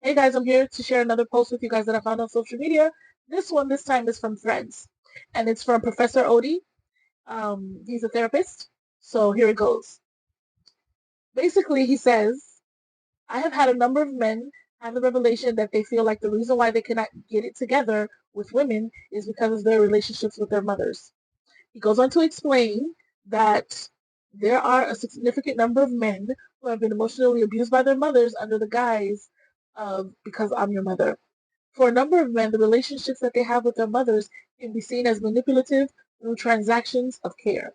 Hey guys, I'm here to share another post with you guys that I found on social media. This time is from Threads, and it's from Professor Odie. He's a therapist, so here it goes. Basically, he says, I have had a number of men have the revelation that they feel like the reason why they cannot get it together with women is because of their relationships with their mothers. He goes on to explain that there are a significant number of men who have been emotionally abused by their mothers under the guise of because I'm your mother. For a number of men, the relationships that they have with their mothers can be seen as manipulative through transactions of care.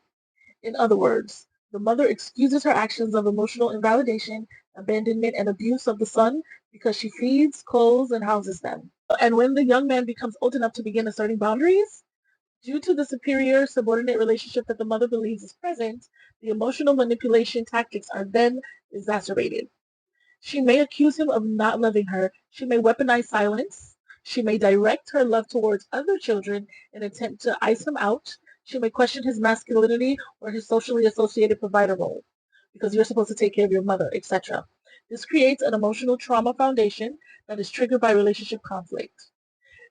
In other words, the mother excuses her actions of emotional invalidation, abandonment, and abuse of the son because she feeds, clothes, and houses them. And when the young man becomes old enough to begin asserting boundaries, due to the superior subordinate relationship that the mother believes is present, the emotional manipulation tactics are then exacerbated. She may accuse him of not loving her. She may weaponize silence. She may direct her love towards other children in an attempt to ice him out. She may question his masculinity or his socially associated provider role because you're supposed to take care of your mother, etc. This creates an emotional trauma foundation that is triggered by relationship conflict.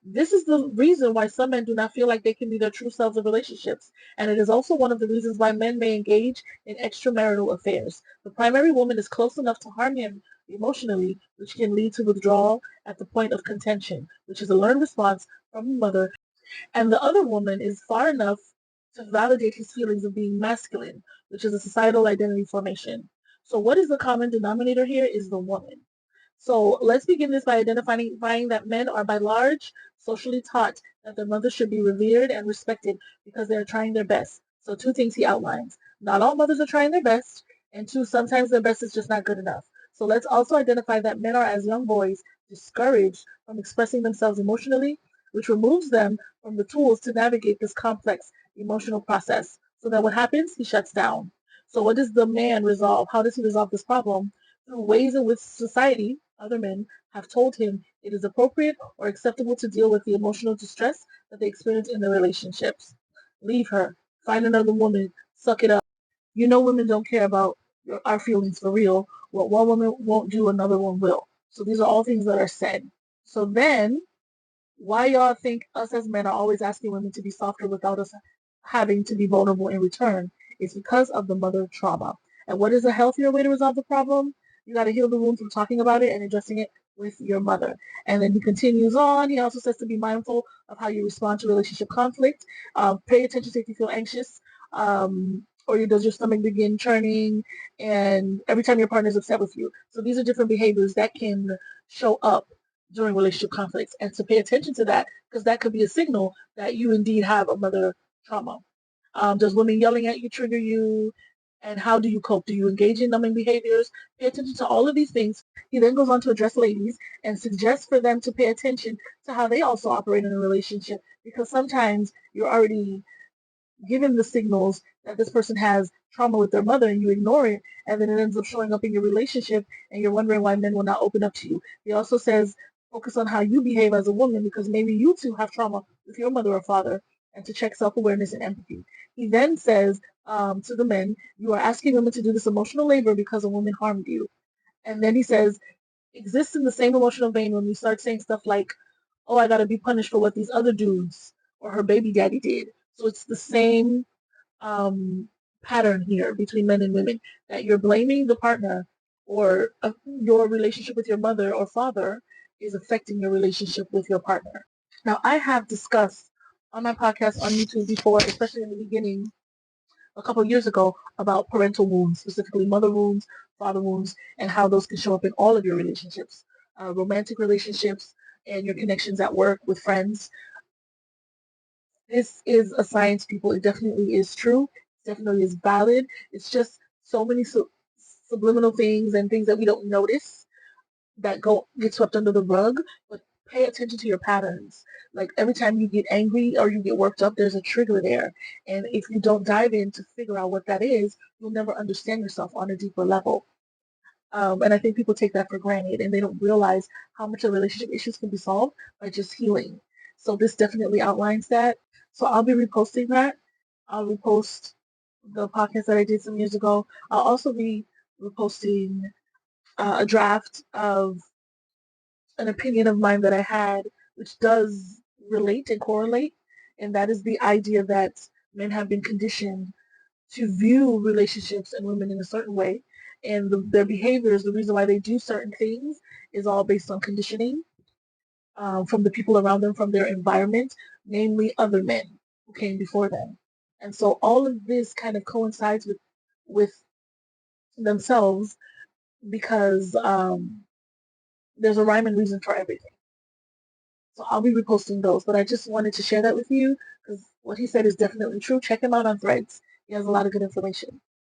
This is the reason why some men do not feel like they can be their true selves in relationships, and it is also one of the reasons why men may engage in extramarital affairs. The primary woman is close enough to harm him emotionally, which can lead to withdrawal at the point of contention, which is a learned response from the mother, and the other woman is far enough to validate his feelings of being masculine, which is a societal identity formation. So what is the common denominator here is the woman. So let's begin this by identifying that men are by large socially taught that their mothers should be revered and respected because they are trying their best. So two things he outlines. Not all mothers are trying their best, and two, sometimes their best is just not good enough. So let's also identify that men are, as young boys, discouraged from expressing themselves emotionally, which removes them from the tools to navigate this complex emotional process. So that what happens? He shuts down. So what does the man resolve? How does he resolve this problem? Through ways in which society, other men, have told him it is appropriate or acceptable to deal with the emotional distress that they experience in their relationships. Leave her. Find another woman. Suck it up. You know women don't care about our feelings for real. What one woman won't do, another one will. So these are all things that are said. So then, why y'all think us as men are always asking women to be softer without us having to be vulnerable in return? It's because of the mother trauma. And what is a healthier way to resolve the problem? You got to heal the wound through talking about it and addressing it with your mother. And then he continues on. He also says to be mindful of how you respond to relationship conflict. Pay attention to if you feel anxious, or does your stomach begin churning, and every time your partner is upset with you. So these are different behaviors that can show up during relationship conflicts, and to pay attention to that because that could be a signal that you indeed have a mother trauma. Does women yelling at you trigger you? And how do you cope? Do you engage in numbing behaviors? Pay attention to all of these things. He then goes on to address ladies and suggests for them to pay attention to how they also operate in a relationship because sometimes you're already given the signals that this person has trauma with their mother and you ignore it, and then it ends up showing up in your relationship and you're wondering why men will not open up to you. He also says focus on how you behave as a woman because maybe you too have trauma with your mother or father, and to check self-awareness and empathy. He then says to the men, you are asking women to do this emotional labor because a woman harmed you. And then he says, exist in the same emotional vein when you start saying stuff like, oh, I gotta be punished for what these other dudes or her baby daddy did. So it's the same pattern here between men and women that you're blaming the partner or your relationship with your mother or father is affecting your relationship with your partner. Now, I have discussed on my podcast on YouTube before, especially in the beginning, a couple of years ago, about parental wounds, specifically mother wounds, father wounds, and how those can show up in all of your relationships, romantic relationships, and your connections at work with friends. This is a science, people. It definitely is true. It definitely is valid. It's just so many subliminal things and things that we don't notice that get swept under the rug. But pay attention to your patterns. Like every time you get angry or you get worked up, there's a trigger there. And if you don't dive in to figure out what that is, you'll never understand yourself on a deeper level. And I think people take that for granted and they don't realize how much of relationship issues can be solved by just healing. So this definitely outlines that. So I'll be reposting that. I'll repost the podcast that I did some years ago. I'll also be reposting a draft of an opinion of mine that I had, which does relate and correlate, and that is the idea that men have been conditioned to view relationships and women in a certain way, and their behaviors, the reason why they do certain things, is all based on conditioning from the people around them, from their environment, namely other men who came before them. And so all of this kind of coincides with themselves because there's a rhyme and reason for everything. So I'll be reposting those, but I just wanted to share that with you because what he said is definitely true. Check him out on Threads. He has a lot of good information.